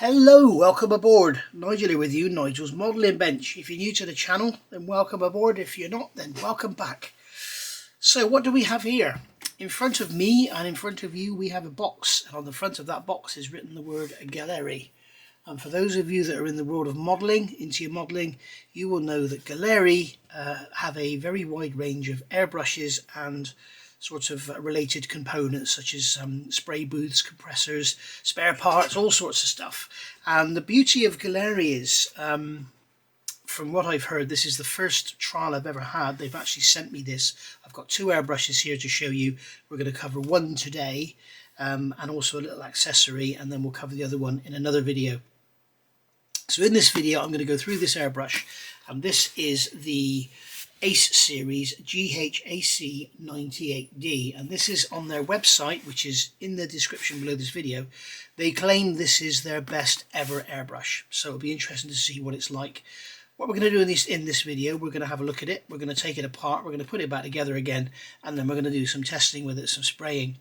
Hello, welcome aboard. Nigel here with you, Nigel's Modelling Bench. If you're new to the channel, then welcome aboard. If you're not, then welcome back. So what do we have here? In front of me and in front of you, we have a box. And on the front of that box is written the word Gaahleri. And for those of you that are in the world of modelling, into your modelling, you will know that Gaahleri have a very wide range of airbrushes and sorts of related components such as spray booths, compressors, spare parts, all sorts of stuff. And the beauty of Gaahleri is, from what I've heard, this is the first trial I've ever had. They've actually sent me this. I've got two airbrushes here to show you. We're going to cover one today and also a little accessory, and then we'll cover the other one in another video. So in this video I'm going to go through this airbrush, and this is the Ace series GHAC-98D, and this is on their website, which is in the description below this video. They claim this is their best ever airbrush, so it'll be interesting to see what it's like. What we're going to do in this video, we're going to have a look at it, we're going to take it apart, we're going to put it back together again, and then we're going to do some testing with it, some spraying.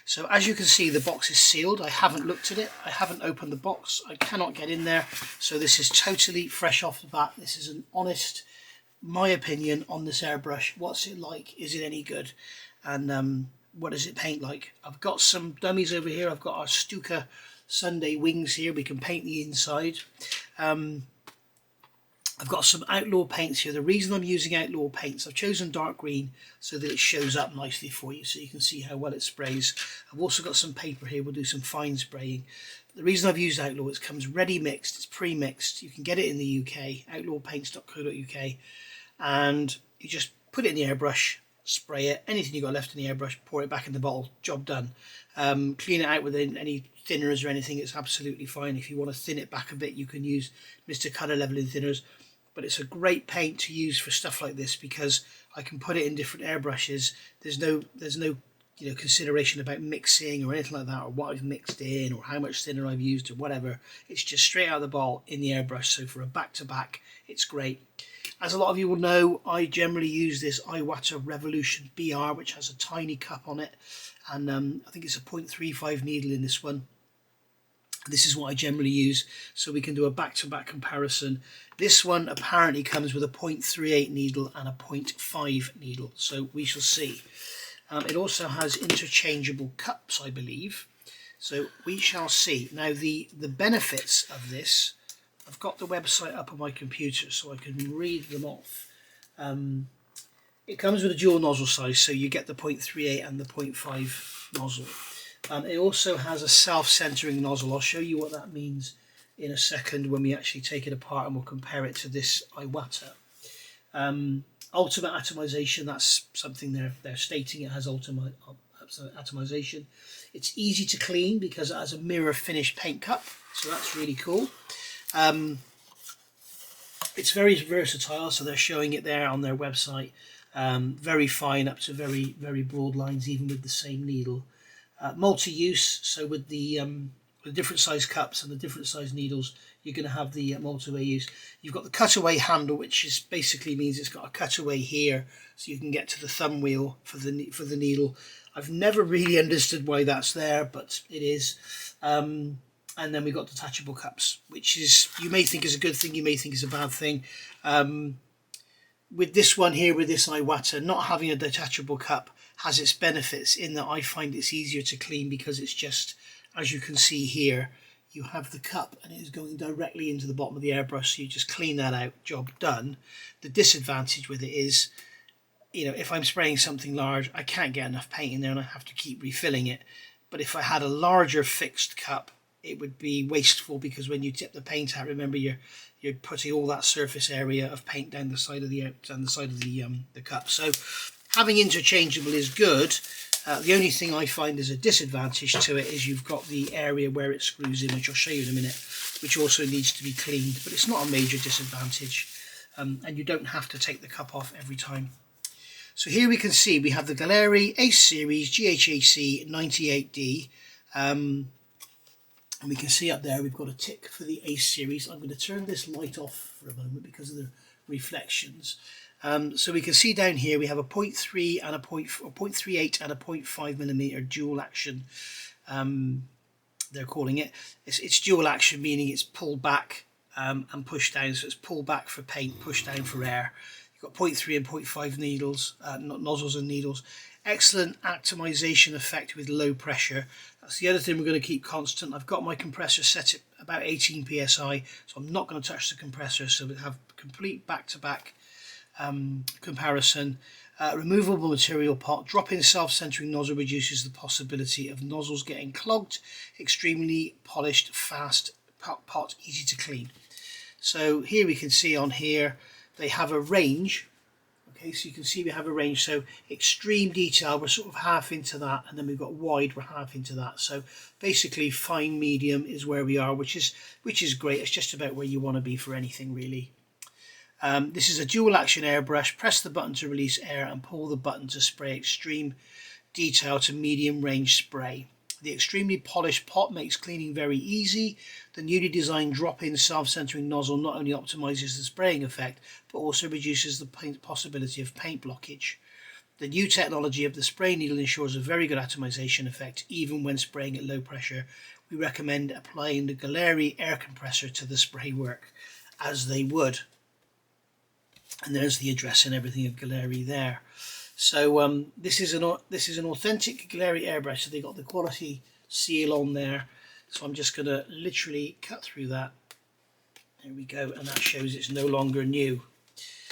So as you can see, the box is sealed. I haven't looked at it, I haven't opened the box, I cannot get in there, so this is totally fresh off the bat. This is an honest, my opinion on this airbrush. What's it like? Is it any good? And what does it paint like? I've got some dummies over here. I've got our Stuka Sunday wings here. We can paint the inside. I've got some Outlaw paints here. The reason I'm using Outlaw paints, I've chosen dark green so that it shows up nicely for you, so you can see how well it sprays. I've also got some paper here. We'll do some fine spraying. The reason I've used Outlaw, it comes ready mixed, it's pre-mixed. You can get it in the UK, outlawpaints.co.uk, and you just put it in the airbrush, spray it. Anything you got left in the airbrush, pour it back in the bottle, job done. Clean it out with any thinners or anything, it's absolutely fine. If you want to thin it back a bit, you can use Mr. Colour Leveling thinners. But it's a great paint to use for stuff like this because I can put it in different airbrushes. There's no consideration about mixing or anything like that, or what I've mixed in or how much thinner I've used or whatever. It's just straight out of the bottle in the airbrush. So for a back-to-back, it's great. As a lot of you will know, I generally use this Iwata Revolution BR, which has a tiny cup on it, and I think it's a 0.35 needle in this one. This is what I generally use, so we can do a back-to-back comparison. This one apparently comes with a 0.38 needle and a 0.5 needle, so we shall see. It also has interchangeable cups, I believe, so we shall see. Now the benefits of this, I've got the website up on my computer so I can read them off. It comes with a dual nozzle size, so you get the 0.38 and the 0.5 nozzle. It also has a self-centering nozzle. I'll show you what that means in a second when we actually take it apart, and we'll compare it to this Iwata. Ultimate atomization, that's something they're stating it has ultimate atomization. It's easy to clean because it has a mirror finish paint cup, so that's really cool. It's very versatile, so they're showing it there on their website. Very fine up to very, very broad lines, even with the same needle. Multi-use, so with the different size cups and the different size needles, you're going to have the multi-way use. You've got the cutaway handle, which is basically means it's got a cutaway here, so you can get to the thumb wheel for the needle. I've never really understood why that's there, but it is. And then we've got detachable cups, which is, you may think is a good thing, you may think is a bad thing. With this one here, with this Iwata, not having a detachable cup has its benefits in that I find it's easier to clean because it's just, as you can see here, you have the cup and it is going directly into the bottom of the airbrush, so you just clean that out, job done. The disadvantage with it is, if I'm spraying something large, I can't get enough paint in there and I have to keep refilling it. But if I had a larger fixed cup, it would be wasteful, because when you tip the paint out, remember you're putting all that surface area of paint down the side of the cup. So having interchangeable is good. The only thing I find is a disadvantage to it is you've got the area where it screws in, which I'll show you in a minute, which also needs to be cleaned, but it's not a major disadvantage, and you don't have to take the cup off every time. So here we can see we have the Gaahleri Ace series GHAC-98D, and we can see up there we've got a tick for the Ace series. I'm going to turn this light off for a moment because of the reflections. So we can see down here we have a 0.3 and a 0.38 and a 0.5mm dual action they're calling it. It's dual action, meaning it's pull back and push down. So it's pull back for paint, push down for air. You've got 0.3 and 0.5 needles, nozzles and needles. Excellent atomization effect with low pressure. That's the other thing we're going to keep constant. I've got my compressor set at about 18 psi, so I'm not going to touch the compressor, so we have complete back-to-back comparison. Removable material pot. Drop-in self-centering nozzle reduces the possibility of nozzles getting clogged. Extremely polished, fast pot, easy to clean. So here we can see on here they have a range. Okay, so you can see we have a range. So extreme detail, we're sort of half into that, and then we've got wide, we're half into that. So basically fine medium is where we are, which is great. It's just about where you want to be for anything really. This is a dual action airbrush. Press the button to release air and pull the button to spray extreme detail to medium range spray. The extremely polished pot makes cleaning very easy. The newly designed drop-in self-centering nozzle not only optimizes the spraying effect, but also reduces the possibility of paint blockage. The new technology of the spray needle ensures a very good atomization effect even when spraying at low pressure. We recommend applying the Gaahleri air compressor to the spray work as they would. And there's the address and everything of Gaahleri there. So this is an authentic Gaahleri airbrush. So they got the quality seal on there. So I'm just going to literally cut through that. There we go, and that shows it's no longer new.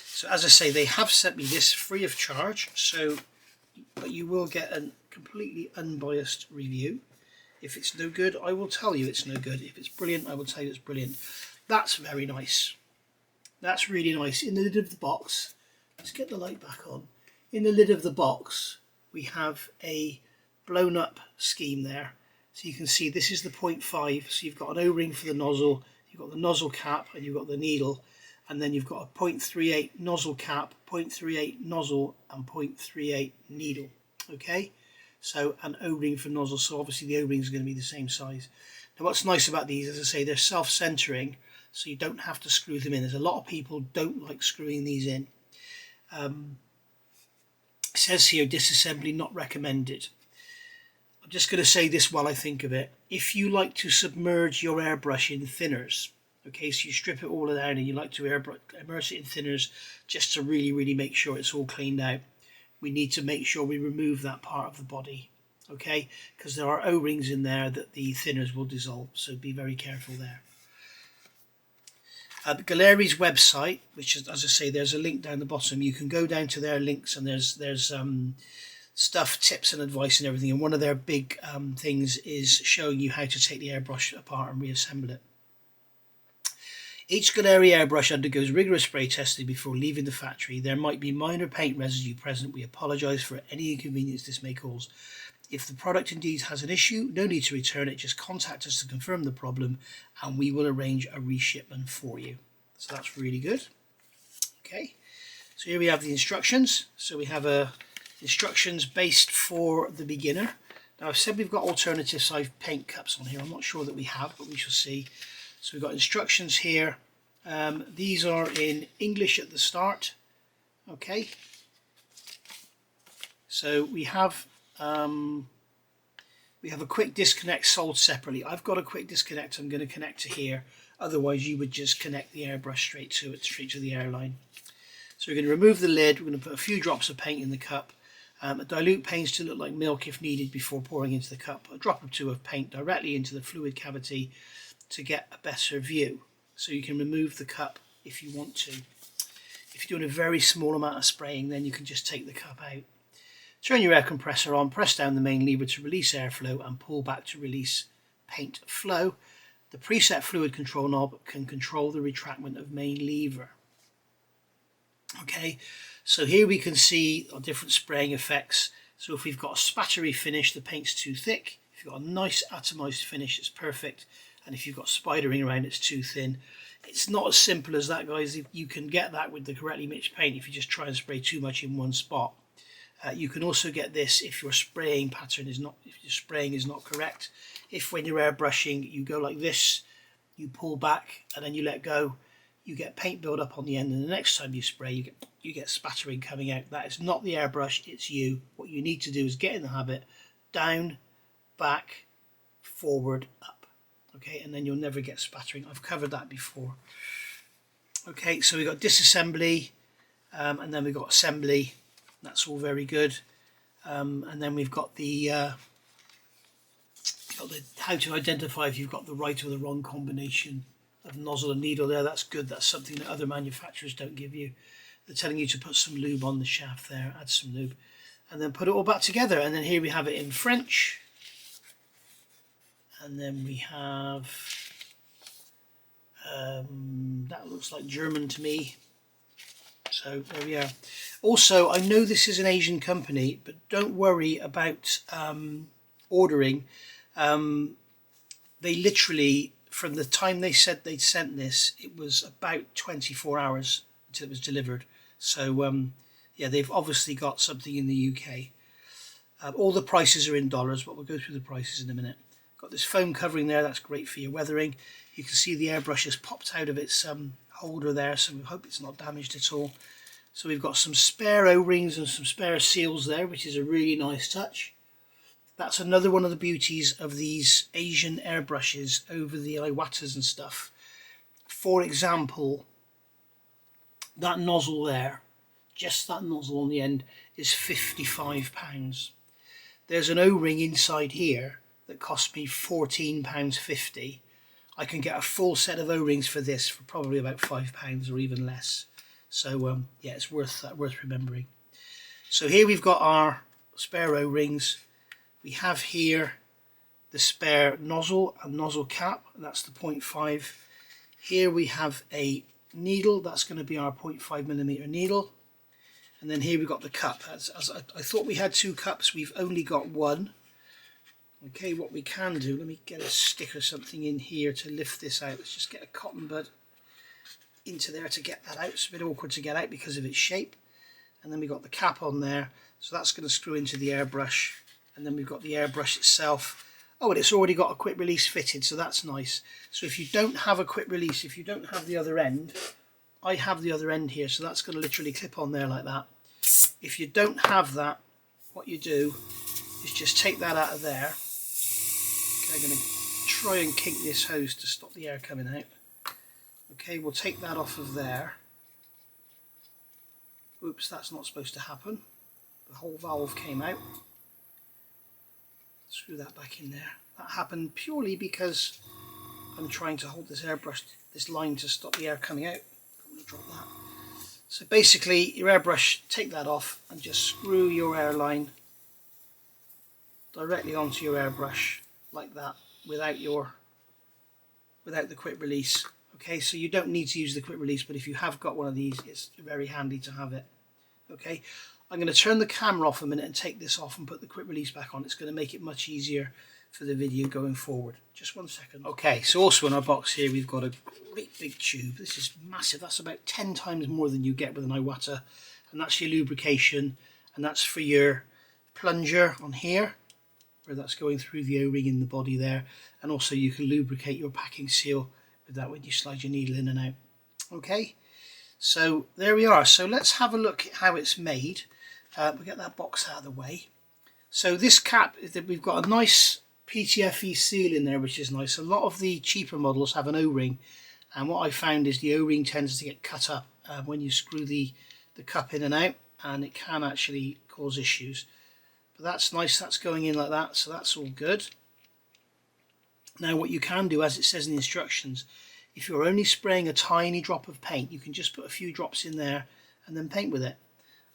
So as I say, they have sent me this free of charge. So, but you will get a completely unbiased review. If it's no good, I will tell you it's no good. If it's brilliant, I will tell you it's brilliant. That's very nice. That's really nice. In the lid of the box, let's get the light back on. In the lid of the box, we have a blown up scheme there. So you can see this is the 0.5. So you've got an O-ring for the nozzle, you've got the nozzle cap, and you've got the needle. And then you've got a 0.38 nozzle cap, 0.38 nozzle, and 0.38 needle. Okay, so an O-ring for nozzle. So obviously the O-ring is going to be the same size. Now what's nice about these, as I say, they're self-centering, so you don't have to screw them in. There's a lot of people don't like screwing these in. It says here, disassembly not recommended. I'm just going to say this while I think of it. If you like to submerge your airbrush in thinners, okay, so you strip it all down and you like to immerse it in thinners just to really make sure it's all cleaned out, we need to make sure we remove that part of the body, okay, because there are O-rings in there that the thinners will dissolve, so be very careful there. Gaahlerie's website, which is, as I say, there's a link down the bottom. You can go down to their links, and there's stuff, tips and advice and everything. And one of their big things is showing you how to take the airbrush apart and reassemble it. Each Gaahleri airbrush undergoes rigorous spray testing before leaving the factory. There might be minor paint residue present. We apologise for any inconvenience this may cause. If the product indeed has an issue, no need to return it. Just contact us to confirm the problem and we will arrange a reshipment for you. So that's really good. Okay, so here we have the instructions. So we have instructions based for the beginner. Now I've said we've got alternative size paint cups on here. I'm not sure that we have, but we shall see. So we've got instructions here. These are in English at the start. Okay, so we have a quick disconnect sold separately. I've got a quick disconnect I'm going to connect to here. Otherwise you would just connect the airbrush straight to the airline. So we're going to remove the lid. We're going to put a few drops of paint in the cup. Dilute paints to look like milk if needed before pouring into the cup. A drop or two of paint directly into the fluid cavity to get a better view. So you can remove the cup if you want to. If you're doing a very small amount of spraying, then you can just take the cup out. Turn your air compressor on, press down the main lever to release airflow and pull back to release paint flow. The preset fluid control knob can control the retractment of main lever. Okay, so here we can see our different spraying effects. So if we've got a spattery finish, the paint's too thick. If you've got a nice atomized finish, it's perfect. And if you've got spidering around, it's too thin. It's not as simple as that, guys. You can get that with the correctly mixed paint if you just try and spray too much in one spot. You can also get this if your spraying pattern is not, if your spraying is not correct. If when you're airbrushing, you go like this, you pull back and then you let go, you get paint build up on the end, and the next time you spray, you get spattering coming out. That is not the airbrush, it's you. What you need to do is get in the habit, down, back, forward, up. Okay, and then you'll never get spattering. I've covered that before. Okay, so we've got disassembly, and then we've got assembly. That's all very good. And then we've got the how to identify if you've got the right or the wrong combination of nozzle and needle there. That's good. That's something that other manufacturers don't give you. They're telling you to put some lube on the shaft there, add some lube, and then put it all back together. And then here we have it in French. And then we have, that looks like German to me. So there we are. Also, I know this is an Asian company, but don't worry about ordering. They literally, from the time they said they'd sent this, it was about 24 hours until it was delivered. So yeah, they've obviously got something in the UK. All the prices are in dollars, but we'll go through the prices in a minute. Got this foam covering there, that's great for your weathering. You can see the airbrush has popped out of its holder there, so we hope it's not damaged at all. So we've got some spare O-rings and some spare seals there, which is a really nice touch. That's another one of the beauties of these Asian airbrushes over the Iwatas and stuff. For example, that nozzle there, just that nozzle on the end, is £55. There's an O-ring inside here that cost me £14.50. I can get a full set of O-rings for this for probably about £5 or even less. So yeah, it's worth remembering. So here we've got our spare O-rings. We have here the spare nozzle and nozzle cap, and that's the 0.5. Here we have a needle, that's going to be our 0.5mm needle. And then here we've got the cup. As I thought we had two cups, we've only got one. Okay, what we can do, let me get a stick or something in here to lift this out. Let's just get a cotton bud into there to get that out. It's a bit awkward to get out because of its shape. And then we've got the cap on there, so that's going to screw into the airbrush. And then we've got the airbrush itself. Oh, and it's already got a quick release fitted, so that's nice. So if you don't have a quick release, if you don't have the other end, I have the other end here, so that's going to literally clip on there like that. If you don't have that, what you do is just take that out of there. Okay, I'm going to try and kink this hose to stop the air coming out. Okay, we'll take that off of there. Oops, that's not supposed to happen. The whole valve came out. Screw that back in there. That happened purely because I'm trying to hold this airbrush, this line, to stop the air coming out. I'm going to drop that. So basically, your airbrush, take that off and just screw your air line directly onto your airbrush like that, without the quick release. Okay, so you don't need to use the quick release, but if you have got one of these, it's very handy to have it. Okay, I'm going to turn the camera off a minute and take this off and put the quick release back on. It's going to make it much easier for the video going forward. Just 1 second. Okay, so also in our box here we've got a great big tube. This is massive. That's about 10 times more than you get with an Iwata, and that's your lubrication, and that's for your plunger on here, where that's going through the O-ring in the body there, and also you can lubricate your packing seal with that when you slide your needle in and out. Okay, so there we are. So let's have a look at how it's made. We'll get that box out of the way. So this cap, we've got a nice PTFE seal in there, which is nice. A lot of the cheaper models have an O-ring, and what I found is the O-ring tends to get cut up when you screw the cup in and out, and it can actually cause issues. But that's nice, that's going in like that, so that's all good. Now what you can do, as it says in the instructions, if you're only spraying a tiny drop of paint, you can just put a few drops in there and then paint with it.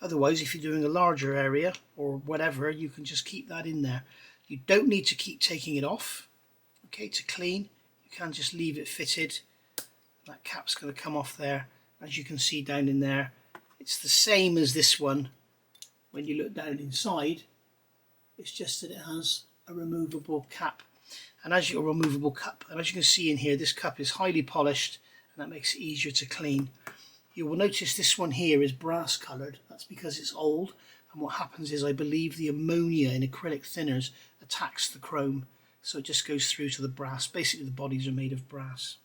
Otherwise, if you're doing a larger area or whatever, you can just keep that in there. You don't need to keep taking it off. Okay, to clean, you can just leave it fitted. That cap's going to come off there. As you can see down in there, it's the same as this one. When you look down inside, it's just that it has a removable cap. And as you can see in here, this cup is highly polished, and that makes it easier to clean. You will notice this one here is brass coloured. That's because it's old, and what happens is, I believe, the ammonia in acrylic thinners attacks the chrome, so it just goes through to the brass. Basically the bodies are made of brass.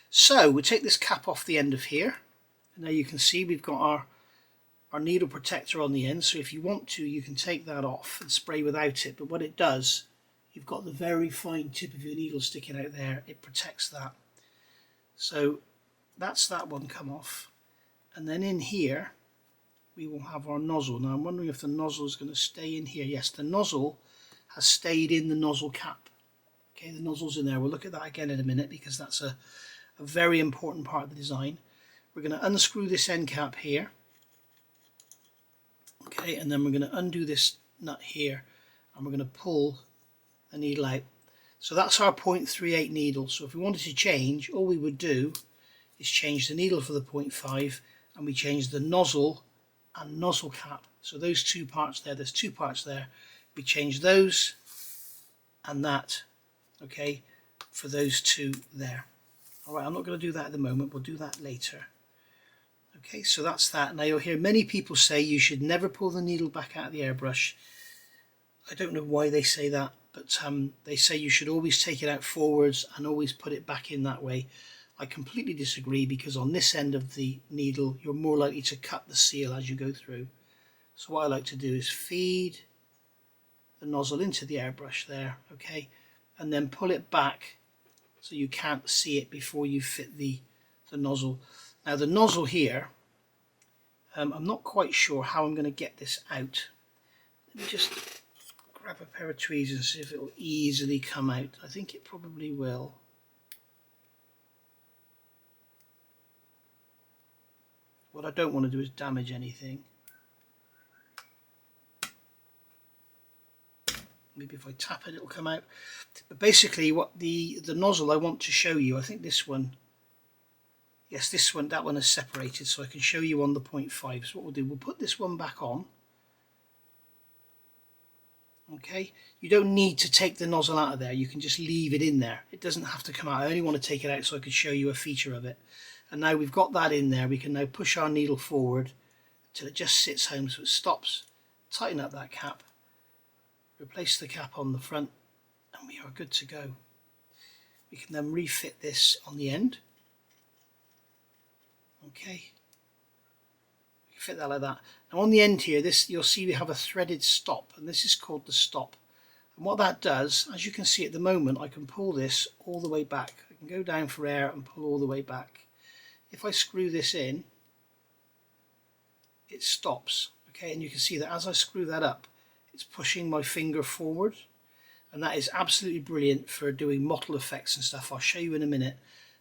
So we take this cap off the end of here, and now you can see we've got our needle protector on the end. So if you want to, you can take that off and spray without it, but what it does you've got the very fine tip of your needle sticking out there. It protects that. So that's that one come off. And then in here we will have our nozzle. Now I'm wondering if the nozzle is going to stay in here. Yes, the nozzle has stayed in the nozzle cap. Okay, the nozzle's in there. We'll look at that again in a minute because that's a very important part of the design. We're going to unscrew this end cap here. Okay, and then we're going to undo this nut here and we're going to pull the needle out. So that's our 0.38 needle. So if we wanted to change, all we would do is change the needle for the 0.5 and we change the nozzle and nozzle cap. So those two parts there, there's two parts there. We change those and that, okay, for those two there. Alright, I'm not going to do that at the moment, we'll do that later. Okay, so that's that. Now you'll hear many people say you should never pull the needle back out of the airbrush. I don't know why they say that, but they say you should always take it out forwards and always put it back in that way. I completely disagree because on this end of the needle you're more likely to cut the seal as you go through. So what I like to do is feed the nozzle into the airbrush there, okay, and then pull it back so you can't see it before you fit the nozzle. Now the nozzle here, I'm not quite sure how I'm going to get this out. Let me just grab a pair of tweezers and see if it will easily come out. I think it probably will. What I don't want to do is damage anything. Maybe if I tap it, it'll come out. But basically, what the nozzle I want to show you, I think this one, yes, this one, that one is separated, so I can show you on the 0.5. So what we'll do, we'll put this one back on. Okay, you don't need to take the nozzle out of there. You can just leave it in there. It doesn't have to come out. I only want to take it out so I can show you a feature of it. And now we've got that in there, we can now push our needle forward until it just sits home so it stops. Tighten up that cap, replace the cap on the front, and we are good to go. We can then refit this on the end. Okay, we can fit that like that. Now on the end here, this you'll see we have a threaded stop, and this is called the stop. And what that does, as you can see at the moment, I can pull this all the way back. I can go down for air and pull all the way back. If I screw this in, it stops, okay, and you can see that as I screw that up, it's pushing my finger forward, and that is absolutely brilliant for doing mottle effects and stuff. I'll show you in a minute,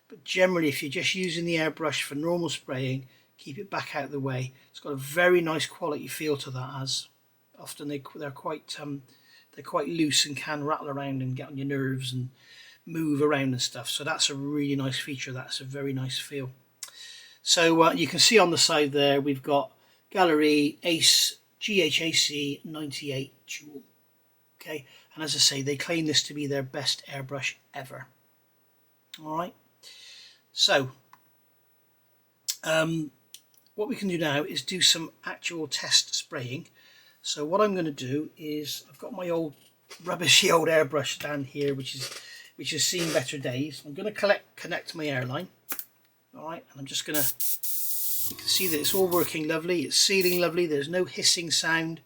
but generally if you're just using the airbrush for normal spraying, keep it back out of the way. It's got a very nice quality feel to that, as often they're quite loose and can rattle around and get on your nerves and move around and stuff. So that's a really nice feature. That's a very nice feel. So you can see on the side there we've got Gaahleri GHAC-98D Dual. Okay, and as I say, they claim this to be their best airbrush ever. All right. So what we can do now is do some actual test spraying. So what I'm going to do is, I've got my old rubbishy old airbrush stand here, which has seen better days. I'm going to connect my airline. All right, and I'm just going to, you can see that it's all working lovely, it's sealing lovely, there's no hissing sound,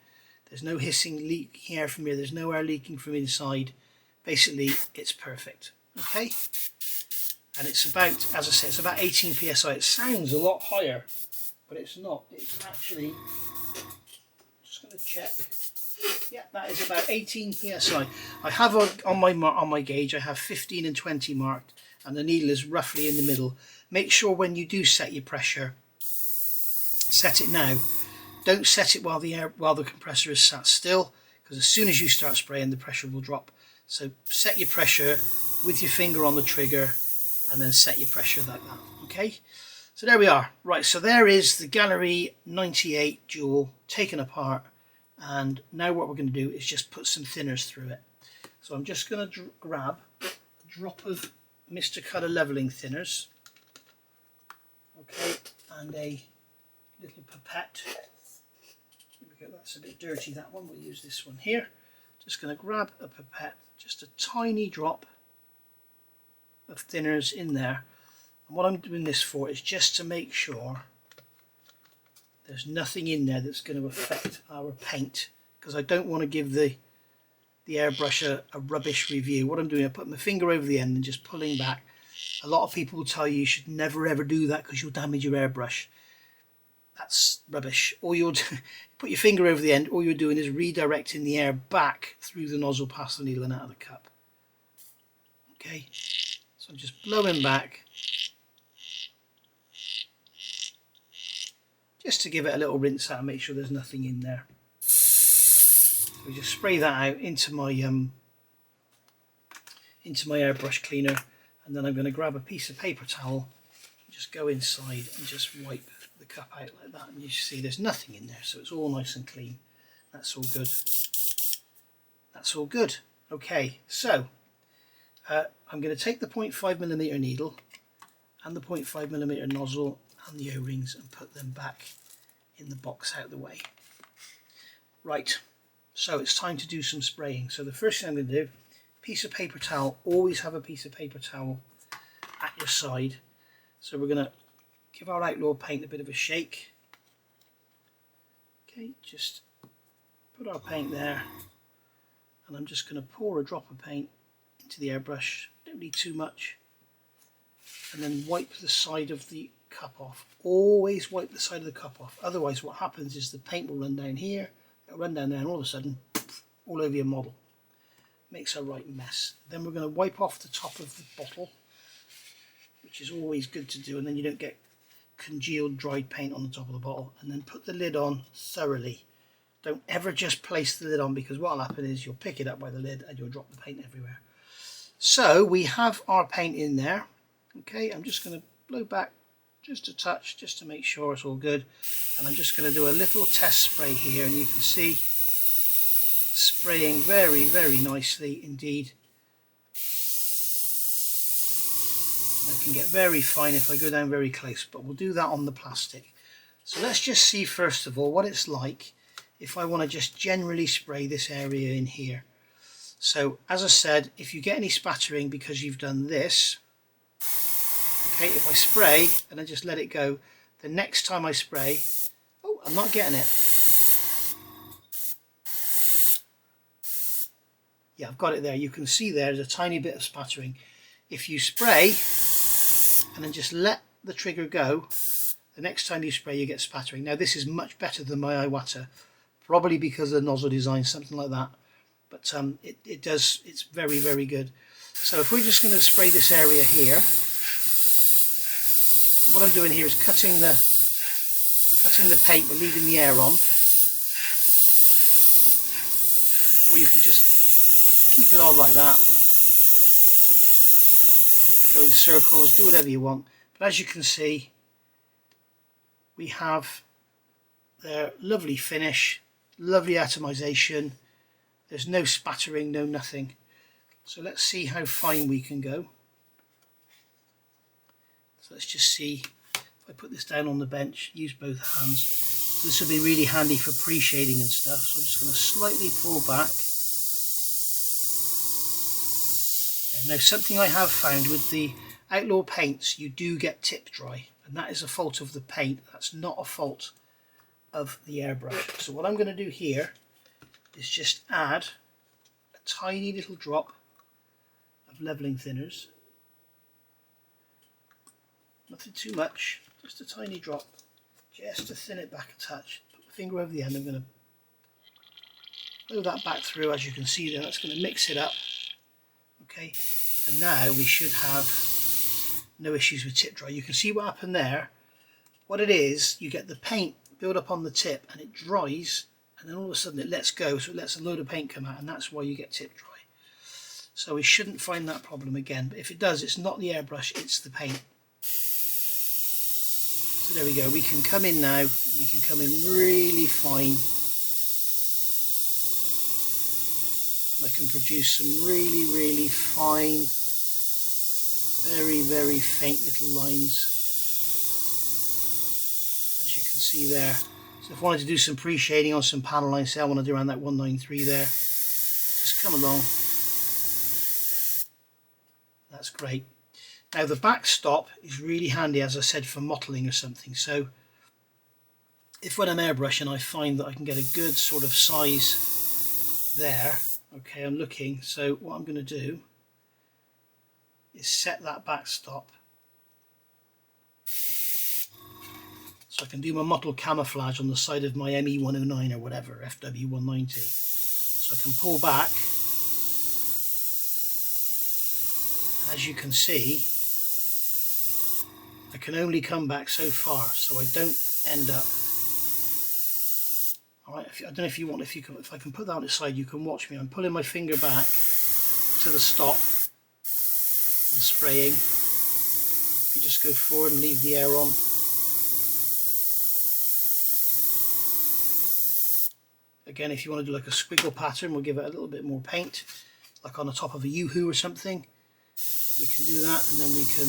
there's no hissing leaking air from here, there's no air leaking from inside. Basically, it's perfect, okay? And it's about, as I said, it's about 18 psi. It sounds a lot higher, but it's not. It's actually, just going to check. Yeah, that is about 18 psi. I have on my gauge, I have 15 and 20 marked, and the needle is roughly in the middle. Make sure when you do set your pressure, set it now. Don't set it while the compressor is sat still, because as soon as you start spraying, the pressure will drop. So set your pressure with your finger on the trigger, and then set your pressure like that. Okay. So there we are. Right. So there is the Gaahleri 98 Dual taken apart, and now what we're going to do is just put some thinners through it. So I'm just going to grab a drop of Mr. Colour leveling thinners. Okay, and a little pipette. Here we go, that's a bit dirty, that one. We'll use this one here. Just going to grab a pipette, just a tiny drop of thinners in there. And what I'm doing this for is just to make sure there's nothing in there that's going to affect our paint, because I don't want to give the the airbrush a rubbish review. What I'm doing, I put my finger over the end and just pulling back. A lot of people will tell you should never ever do that because you'll damage your airbrush. That's rubbish. All you'll do, put your finger over the end, all you're doing is redirecting the air back through the nozzle past the needle and out of the cup. Okay, so I'm just blowing back just to give it a little rinse out and make sure there's nothing in there. So just spray that out into my airbrush cleaner, and then I'm going to grab a piece of paper towel and just go inside and just wipe the cup out like that, and you see there's nothing in there, so it's all nice and clean. That's all good. That's all good. Okay, so I'm going to take the 0.5mm needle and the 0.5mm nozzle and the O-rings and put them back in the box out of the way. Right, so it's time to do some spraying. So the first thing I'm going to do, piece of paper towel, always have a piece of paper towel at your side. So we're going to give our Outlaw paint a bit of a shake. Okay, just put our paint there, and I'm just going to pour a drop of paint into the airbrush. Don't need too much. And then wipe the side of the cup off. Always wipe the side of the cup off. Otherwise what happens is the paint will run down here, it'll run down there, and all of a sudden, all over your model. Makes a right mess. Then we're going to wipe off the top of the bottle, which is always good to do, and then you don't get congealed dried paint on the top of the bottle. And then put the lid on thoroughly. Don't ever just place the lid on, because what will happen is you'll pick it up by the lid and you'll drop the paint everywhere. So we have our paint in there. Okay, I'm just going to blow back just a touch, just to make sure it's all good. And I'm just going to do a little test spray here, and you can see it's spraying very, very nicely indeed. I can get very fine if I go down very close, but we'll do that on the plastic. So let's just see first of all what it's like if I want to just generally spray this area in here. So as I said, if you get any spattering because you've done this, okay, if I spray and I just let it go, the next time I spray, oh, I'm not getting it. Yeah, I've got it there. You can see there's a tiny bit of spattering. If you spray and then just let the trigger go, the next time you spray you get spattering. Now this is much better than my Iwata, probably because of the nozzle design, something like that. But it's very, very good. So if we're just going to spray this area here, what I'm doing here is cutting the paint but leaving the air on. Or you can just keep it all like that. Go in circles, do whatever you want. But as you can see, we have their lovely finish, lovely atomization. There's no spattering, no nothing. So let's see how fine we can go. So let's just see, if I put this down on the bench, use both hands. So this will be really handy for pre-shading and stuff. So I'm just going to slightly pull back. And now something I have found with the Outlaw paints, you do get tip dry. And that is a fault of the paint. That's not a fault of the airbrush. So what I'm going to do here is just add a tiny little drop of leveling thinners. Nothing too much, just a tiny drop, just to thin it back a touch. Put my finger over the end. I'm going to blow that back through. As you can see there, that's going to mix it up. Okay, and now we should have no issues with tip dry. You can see what happened there. What it is, you get the paint build up on the tip and it dries, and then all of a sudden it lets go, so it lets a load of paint come out, and that's why you get tip dry. So we shouldn't find that problem again, but if it does, it's not the airbrush, it's the paint. So there we go, we can come in now, we can come in really fine. I can produce some really, really fine, very, very faint little lines, as you can see there. So if I wanted to do some pre-shading on some panel lines, say I want to do around that 193 there, just come along. That's great. Now the backstop is really handy, as I said, for mottling or something. So if when I'm airbrushing I find that I can get a good sort of size there, Okay, I'm looking, so what I'm going to do is set that backstop so I can do my mottled camouflage on the side of my ME109 or whatever, FW190. So I can pull back. As you can see, I can only come back so far, so I don't end up. Alright, I don't know if you want, if I can put that on its side, you can watch me. I'm pulling my finger back to the stop and spraying. You just go forward and leave the air on. Again, if you want to do like a squiggle pattern, we'll give it a little bit more paint, like on the top of a yoo-hoo or something. We can do that, and then we can.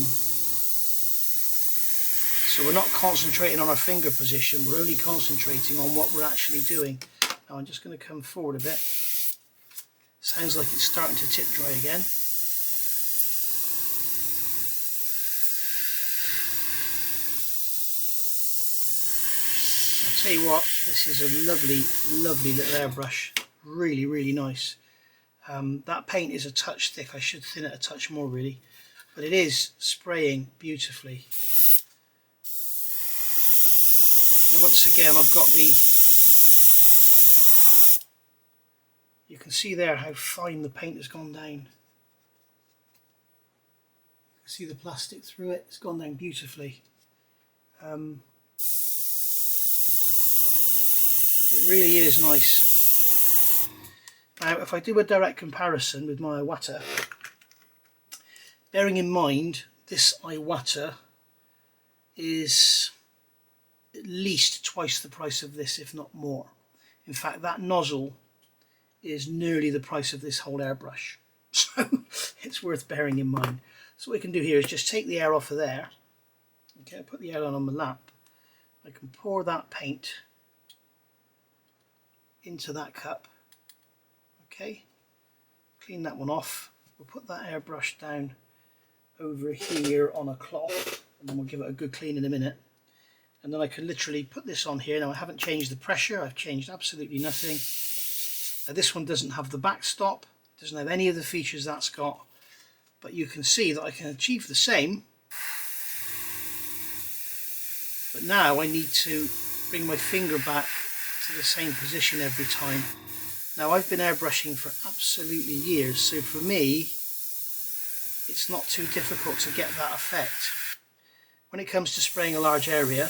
So we're not concentrating on our finger position, we're only concentrating on what we're actually doing. Now I'm just going to come forward a bit. Sounds like it's starting to tip dry again. I'll tell you what, this is a lovely, lovely little airbrush. Really, really nice. That paint is a touch thick. I should thin it a touch more really, but it is spraying beautifully. And once again, I've got you can see there how fine the paint has gone down. You can see the plastic through it, it's gone down beautifully. It really is nice. Now if I do a direct comparison with my Iwata, bearing in mind this Iwata is at least twice the price of this, if not more. In fact, that nozzle is nearly the price of this whole airbrush, so it's worth bearing in mind. So what we can do here is just take the air off of there. Okay, put the air on my lap. I can pour that paint into that cup. Okay, clean that one off. We'll put that airbrush down over here on a cloth, and then we'll give it a good clean in a minute. And then I can literally put this on here. Now I haven't changed the pressure, I've changed absolutely nothing. Now this one doesn't have the backstop, doesn't have any of the features that's got, but you can see that I can achieve the same. But now I need to bring my finger back to the same position every time. Now I've been airbrushing for absolutely years, so for me it's not too difficult to get that effect. When it comes to spraying a large area,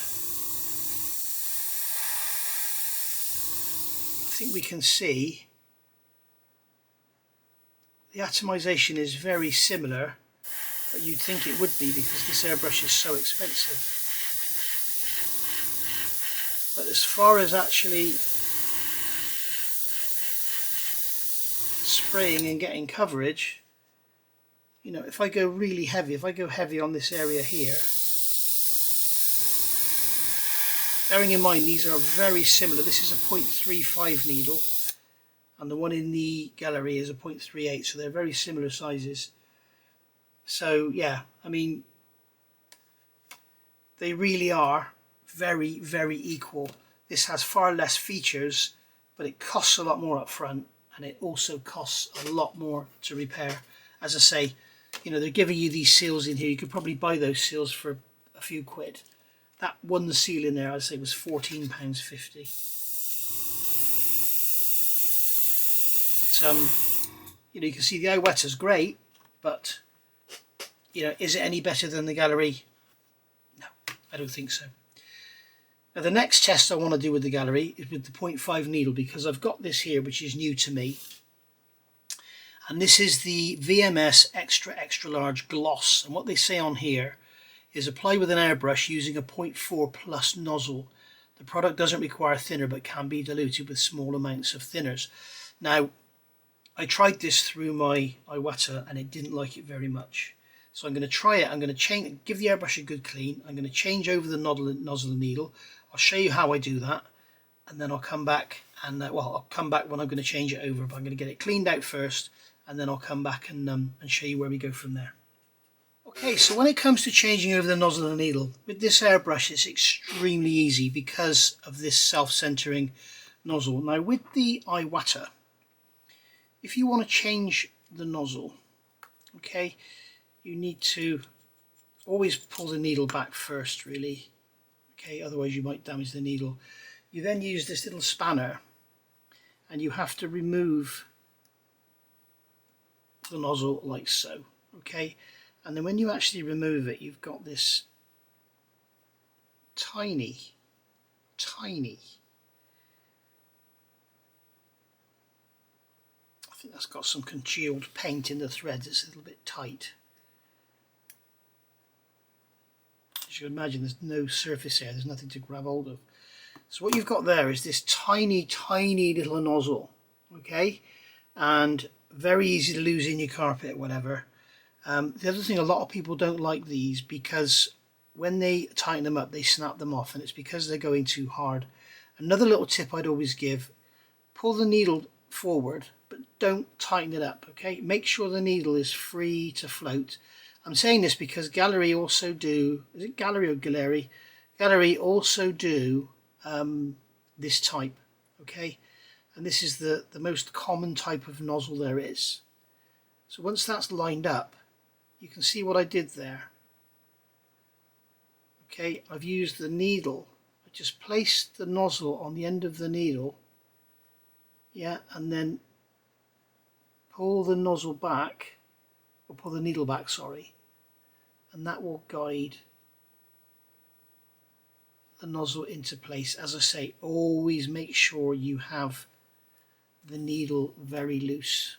I think we can see the atomization is very similar, but you'd think it would be because this airbrush is so expensive. But as far as actually spraying and getting coverage, you know, if I go really heavy, if I go heavy on this area here, bearing in mind these are very similar. This is a 0.35 needle and the one in the Gaahleri is a 0.38, so they're very similar sizes. So yeah, I mean, they really are very, very equal. This has far less features, but it costs a lot more up front, and it also costs a lot more to repair. As I say, you know, they're giving you these seals in here. You could probably buy those seals for a few quid. That one seal in there, I'd say, was £14.50. But you know, you can see the Iwata's great, but you know, is it any better than the Gaahleri? No, I don't think so. Now the next test I want to do with the Gaahleri is with the 0.5 needle, because I've got this here which is new to me, and this is the VMS extra large gloss, and what they say on here is apply with an airbrush using a 0.4 plus nozzle. The product doesn't require thinner but can be diluted with small amounts of thinners. Now I tried this through my Iwata and it didn't like it very much. So I'm going to try it. I'm going to give the airbrush a good clean. I'm going to change over the nozzle and needle. I'll show you how I do that, and then I'll come back and well, I'll come back when I'm going to change it over, but I'm going to get it cleaned out first, and then I'll come back and show you where we go from there. Okay, so when it comes to changing over the nozzle and needle, with this airbrush it's extremely easy because of this self-centering nozzle. Now with the Iwata, if you want to change the nozzle, okay, you need to always pull the needle back first, really, okay, otherwise you might damage the needle. You then use this little spanner and you have to remove the nozzle like so, okay, and then when you actually remove it, you've got this tiny I think that's got some congealed paint in the threads. It's a little bit tight. As you can imagine, there's no surface here, there's nothing to grab hold of. So what you've got there is this tiny little nozzle, okay, and very easy to lose in your carpet or whatever. The other thing, a lot of people don't like these because when they tighten them up they snap them off, and it's because they're going too hard. Another little tip I'd always give: pull the needle forward but don't tighten it up, okay? Make sure the needle is free to float. I'm saying this because Gaahleri also do, is it Gaahleri or Gaahleri? Gaahleri also do this type, okay? And this is the most common type of nozzle there is. So once that's lined up, you can see what I did there. Okay, I've used the needle. I just placed the nozzle on the end of the needle, yeah, and then pull the nozzle back, or pull the needle back, sorry, and that will guide the nozzle into place. As I say, always make sure you have the needle very loose.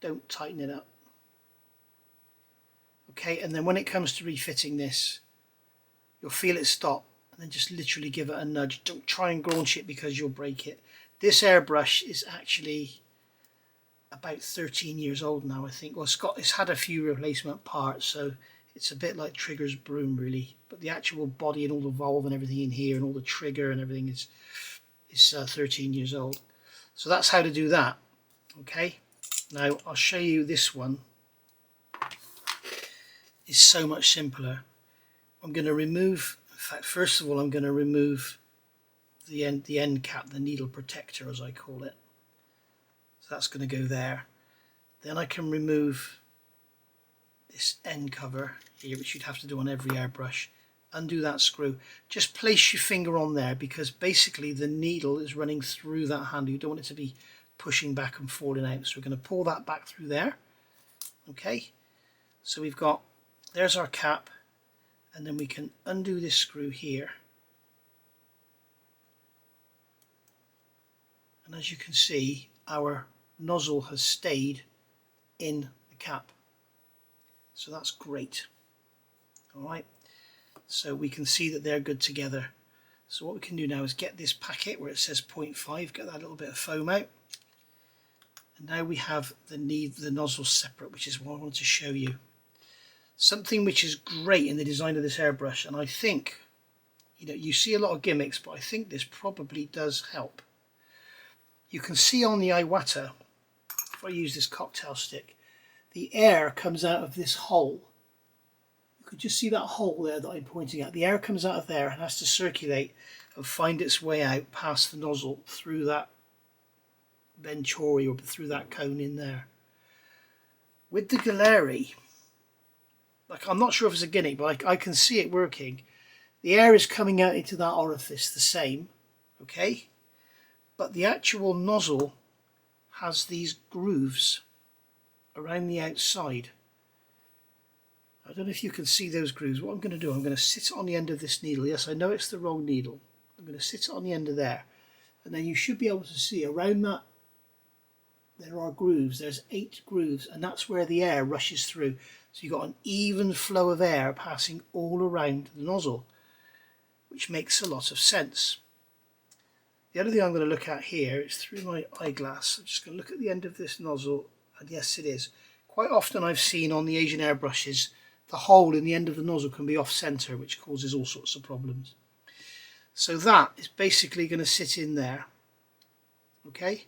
Don't tighten it up. Okay, and then when it comes to refitting this, you'll feel it stop, and then just literally give it a nudge. Don't try and graunch it because you'll break it. This airbrush is actually about 13 years old now, I think. Well, it's had a few replacement parts, so it's a bit like Trigger's broom, really. But the actual body and all the valve and everything in here and all the trigger and everything is 13 years old. So that's how to do that. Okay, now I'll show you this one. It's so much simpler. I'm going to remove, in fact, first of all, I'm going to remove the end cap, the needle protector as I call it. So that's going to go there. Then I can remove this end cover here, which you'd have to do on every airbrush. Undo that screw. Just place your finger on there because basically the needle is running through that handle. You don't want it to be pushing back and falling out. So we're going to pull that back through there. Okay, so we've got, there's our cap, and then we can undo this screw here. And as you can see, our nozzle has stayed in the cap. So that's great. Alright, so we can see that they're good together. So what we can do now is get this packet where it says 0.5, get that little bit of foam out. And now we have the nozzle separate, which is what I wanted to show you. Something which is great in the design of this airbrush, and I think, you know, you see a lot of gimmicks, but I think this probably does help. You can see on the Iwata, if I use this cocktail stick, the air comes out of this hole. You could just see that hole there that I'm pointing at. The air comes out of there and has to circulate and find its way out past the nozzle through that venturi or through that cone in there. With the Gaahleri, like, I'm not sure if it's a gimmick, but I can see it working. The air is coming out into that orifice the same, okay? But the actual nozzle has these grooves around the outside. I don't know if you can see those grooves. What I'm going to do, I'm going to sit on the end of this needle. Yes, I know it's the wrong needle. I'm going to sit on the end of there. And then you should be able to see around that, there are grooves. There's 8 grooves, and that's where the air rushes through. So you've got an even flow of air passing all around the nozzle, which makes a lot of sense. The other thing I'm going to look at here is through my eyeglass. I'm just going to look at the end of this nozzle, and yes, it is. Quite often I've seen on the Asian airbrushes, the hole in the end of the nozzle can be off center, which causes all sorts of problems. So that is basically going to sit in there. Okay,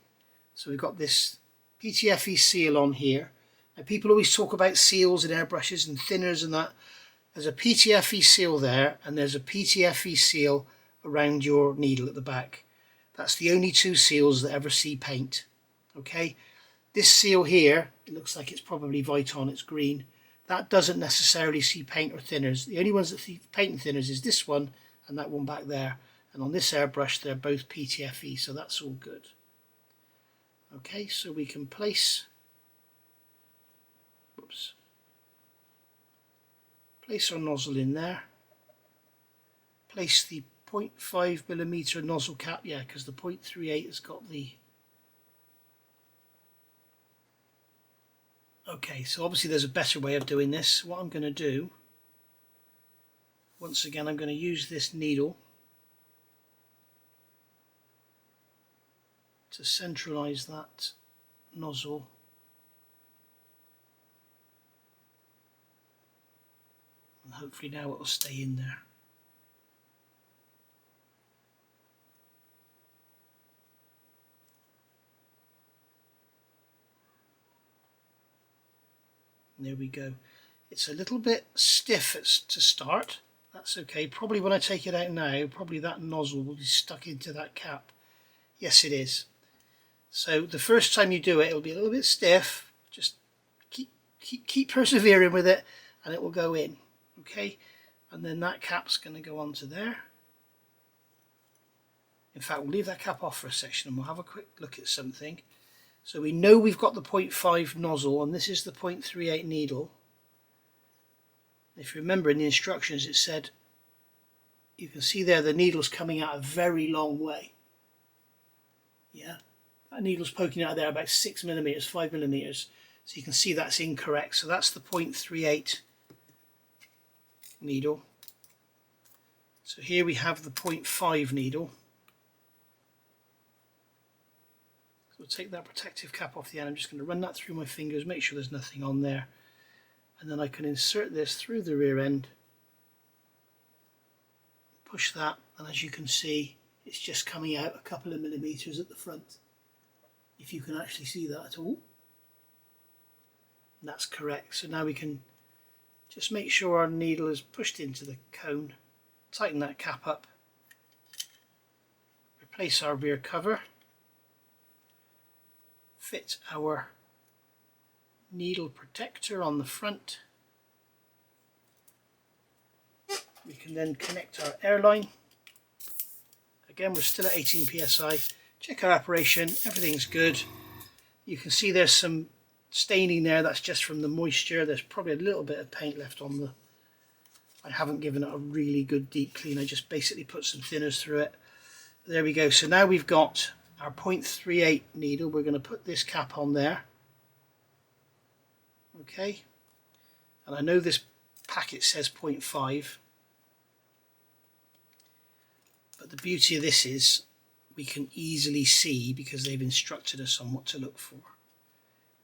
so we've got this PTFE seal on here. Now, people always talk about seals in airbrushes and thinners and that. There's a PTFE seal there, and there's a PTFE seal around your needle at the back. That's the only 2 seals that ever see paint. Okay, This seal here, it looks like it's probably Viton, it's green. That doesn't necessarily see paint or thinners. The only ones that see paint and thinners is this one and that one back there. And on this airbrush, they're both PTFE, so that's all good. Okay, so we can place our nozzle in there. Place the 0.5mm nozzle cap, yeah, because the 0.38 has got the... Okay, so obviously there's a better way of doing this. What I'm going to do, once again, I'm going to use this needle to centralize that nozzle. And hopefully now it will stay in there. And there we go. It's a little bit stiff to start. That's okay. Probably when I take it out now, probably that nozzle will be stuck into that cap. Yes, it is. So the first time you do it, it'll be a little bit stiff. Just keep persevering with it, and it will go in. Okay, and then that cap's going to go onto there. In fact, we'll leave that cap off for a section, and we'll have a quick look at something. So we know we've got the 0.5 nozzle, and this is the 0.38 needle. If you remember in the instructions, it said, you can see there the needle's coming out a very long way. Yeah, that needle's poking out there about 6mm, 5mm. So you can see that's incorrect. So that's the 0.38 needle. So here we have the 0.5 needle. So we'll take that protective cap off the end. I'm just going to run that through my fingers, make sure there's nothing on there. And then I can insert this through the rear end. Push that, and as you can see, it's just coming out a couple of millimeters at the front. If you can actually see that at all. And that's correct. So now we can just make sure our needle is pushed into the cone. Tighten that cap up. Replace our rear cover. Fit our needle protector on the front. We can then connect our airline. Again, we're still at 18 psi. Check our operation, everything's good. You can see there's some staining there, that's just from the moisture. There's probably a little bit of paint left on the... I haven't given it a really good deep clean, I just basically put some thinners through it. There we go, so now we've got our 0.38 needle. We're going to put this cap on there. Okay, and I know this packet says 0.5, but the beauty of this is we can easily see, because they've instructed us on what to look for.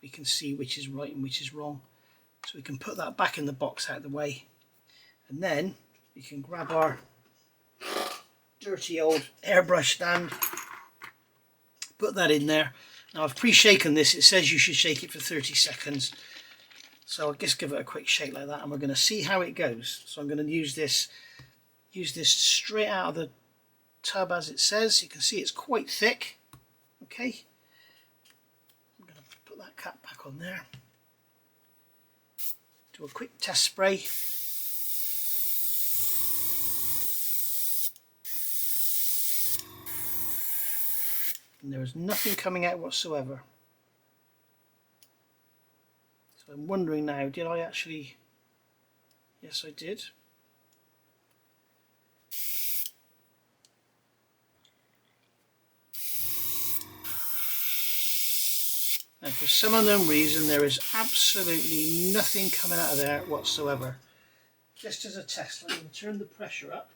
We can see which is right and which is wrong. So we can put that back in the box out of the way, and then we can grab our dirty old airbrush stand, put that in there. Now I've pre-shaken this. It says you should shake it for 30 seconds. So I'll just give it a quick shake like that, and we're going to see how it goes. So I'm going to use this straight out of the tub as it says. You can see it's quite thick. Okay, I'm going to put that cap back on there. Do a quick test spray. And there is nothing coming out whatsoever. So I'm wondering now, did I actually... Yes, I did. And for some unknown reason, there is absolutely nothing coming out of there whatsoever. Just as a test, I'm going to turn the pressure up.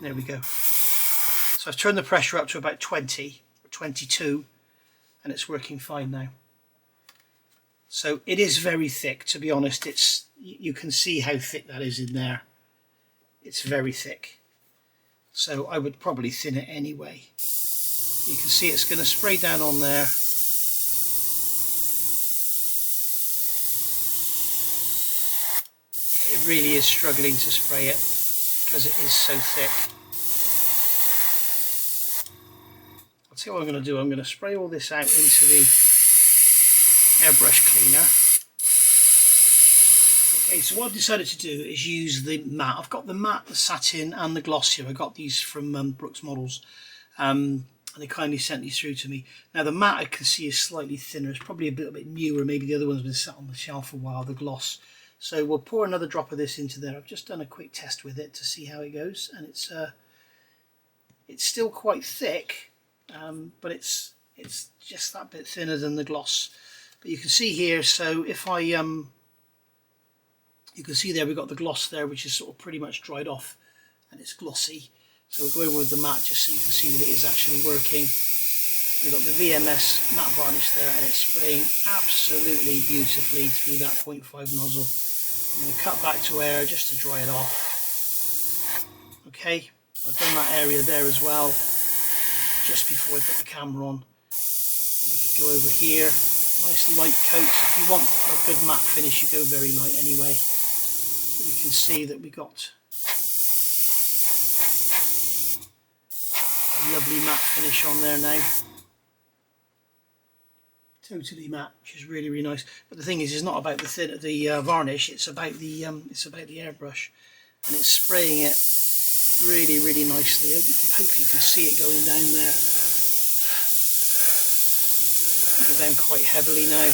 There we go. So I've turned the pressure up to about 20 or 22, and it's working fine now. So it is very thick, to be honest. You can see how thick that is in there. It's very thick. So I would probably thin it anyway. You can see it's going to spray down on there. It really is struggling to spray it because it is so thick. tell you what I'm going to do. I'm going to spray all this out into the airbrush cleaner. Okay, so what I've decided to do is use the matte. I've got the matte, the satin and the gloss here. I got these from Brooks Models, and they kindly sent these through to me. Now the matte I can see is slightly thinner. It's probably a little bit newer. Maybe the other one's been sat on the shelf for a while, the gloss. So we'll pour another drop of this into there. I've just done a quick test with it to see how it goes, and it's still quite thick, but it's just that bit thinner than the gloss. But you can see here, so if I you can see there we've got the gloss there, which is sort of pretty much dried off and it's glossy. So we'll go over with the matte just so you can see that it is actually working. We've got the VMS matte varnish there, and it's spraying absolutely beautifully through that 0.5 nozzle. I'm going to cut back to air just to dry it off. Okay, I've done that area there as well just before I put the camera on. And we can go over here, nice light coats. If you want a good matte finish, you go very light anyway. But we can see that we got a lovely matte finish on there now. Totally matte, which is really, really nice. But the thing is, it's not about the varnish. It's about the airbrush, and it's spraying it really, really nicely. Hopefully you can see it going down there. Going down quite heavily now.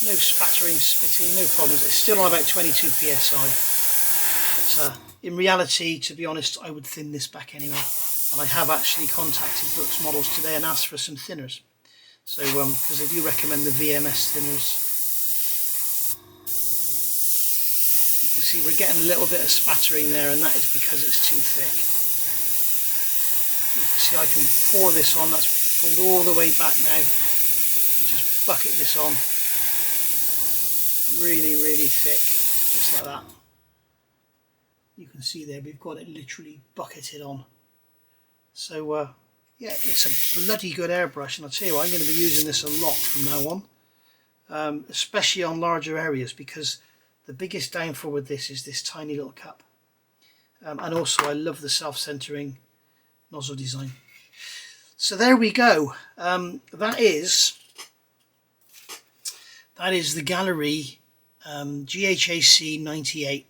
No spattering, spitting, no problems. It's still on about 22 psi. But in reality, to be honest, I would thin this back anyway. And I have actually contacted Brooks Models today and asked for some thinners. So, because they do recommend the VMS thinners. You can see we're getting a little bit of spattering there, and that is because it's too thick. You can see I can pour this on. That's pulled all the way back now. You just bucket this on. Really, really thick, just like that. You can see there we've got it literally bucketed on. So yeah, it's a bloody good airbrush, and I'll tell you what, I'm going to be using this a lot from now on, especially on larger areas, because the biggest downfall with this is this tiny little cup. And also I love the self-centering nozzle design. So there we go. That is the Gaahleri GHAC-98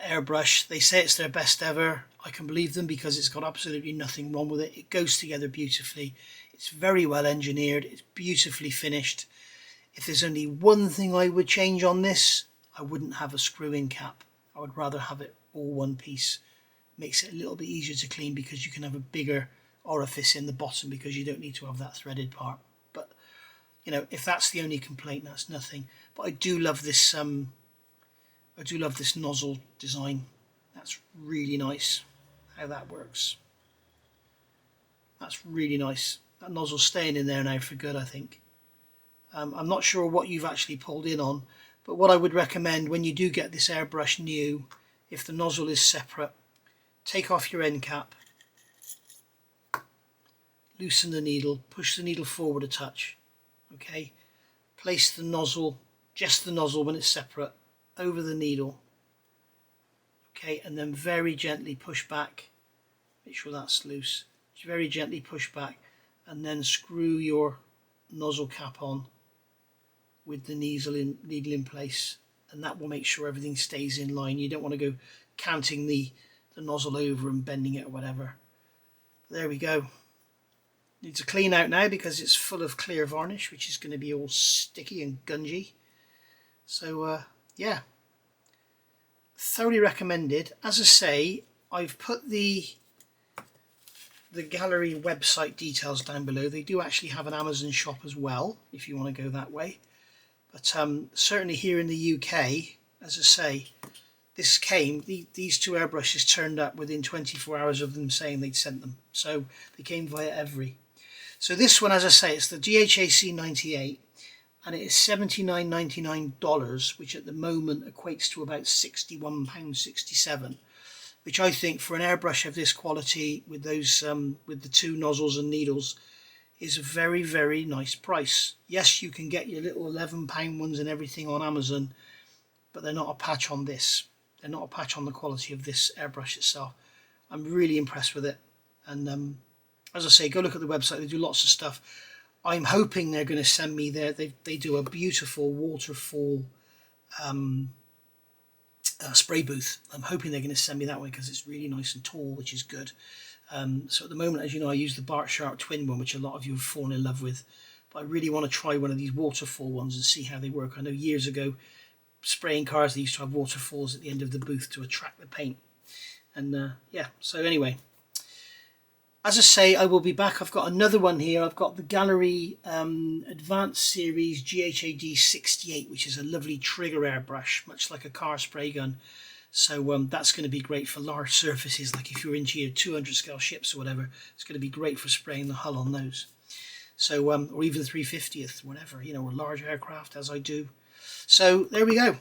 airbrush. They say it's their best ever. I can believe them because it's got absolutely nothing wrong with it. It goes together beautifully. It's very well engineered. It's beautifully finished. If there's only one thing I would change on this, I wouldn't have a screw-in cap. I would rather have it all one piece. Makes it a little bit easier to clean because you can have a bigger orifice in the bottom because you don't need to have that threaded part. But you know, if that's the only complaint, that's nothing. But I do love this nozzle design. That's really nice how that works. That's really nice. That nozzle's staying in there now for good, I think. I'm not sure what you've actually pulled in on, but what I would recommend when you do get this airbrush new, if the nozzle is separate, take off your end cap, loosen the needle, push the needle forward a touch, okay? Place the nozzle, just the nozzle when it's separate, over the needle, okay, and then very gently push back, make sure that's loose, very gently push back, and then screw your nozzle cap on with the needle in place, and that will make sure everything stays in line. You don't want to go canting the nozzle over and bending it or whatever. There we go. Needs a clean out now because it's full of clear varnish, which is going to be all sticky and gungy. So yeah, thoroughly recommended. As I say, I've put the Gaahleri website details down below. They do actually have an Amazon shop as well if you want to go that way. But certainly here in the UK, as I say, these two airbrushes turned up within 24 hours of them saying they'd sent them. So they came via Every. So this one, as I say, it's the GHAC-98, and it is $79.99, which at the moment equates to about £61.67, which I think for an airbrush of this quality with those with the two nozzles and needles is a very, very nice price. Yes, you can get your little £11 ones and everything on Amazon, but they're not a patch on this. They're not a patch on the quality of this airbrush itself. I'm really impressed with it, and as I say, go look at the website. They do lots of stuff. I'm hoping they're going to send me there. They do a beautiful waterfall spray booth. I'm hoping they're going to send me that way because it's really nice and tall, which is good. So at the moment, as you know, I use the Bart Sharp twin one, which a lot of you have fallen in love with. But I really want to try one of these waterfall ones and see how they work. I know years ago, spraying cars, they used to have waterfalls at the end of the booth to attract the paint. And yeah, so anyway, as I say, I will be back. I've got another one here. I've got the Gaahleri Advanced Series GHAC-98D, which is a lovely trigger airbrush, much like a car spray gun. So that's going to be great for large surfaces, like if you're into your 200 scale ships or whatever, it's going to be great for spraying the hull on those. So, or even 350th, whatever, you know, or large aircraft, as I do. So there we go.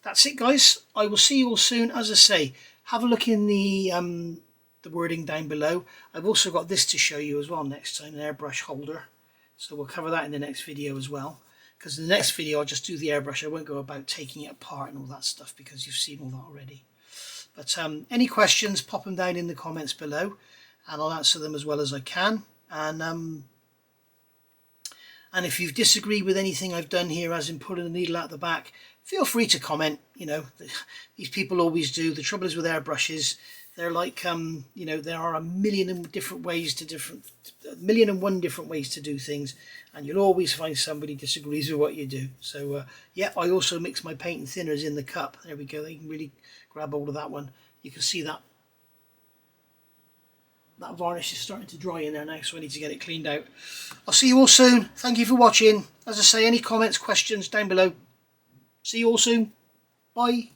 That's it, guys. I will see you all soon. As I say, have a look in the wording down below. I've also got this to show you as well next time, an airbrush holder. So we'll cover that in the next video as well. Because in the next video, I'll just do the airbrush. I won't go about taking it apart and all that stuff because you've seen all that already. But any questions, pop them down in the comments below and I'll answer them as well as I can. And if you've disagreed with anything I've done here, as in pulling the needle out the back, feel free to comment. You know, these people always do. The trouble is with airbrushes, they're like, you know, there are a million and one different ways to do things, and you'll always find somebody disagrees with what you do. So yeah, I also mix my paint and thinners in the cup. There we go. They can really grab hold of that one. You can see that varnish is starting to dry in there now, so I need to get it cleaned out. I'll see you all soon. Thank you for watching. As I say, any comments, questions down below. See you all soon. Bye.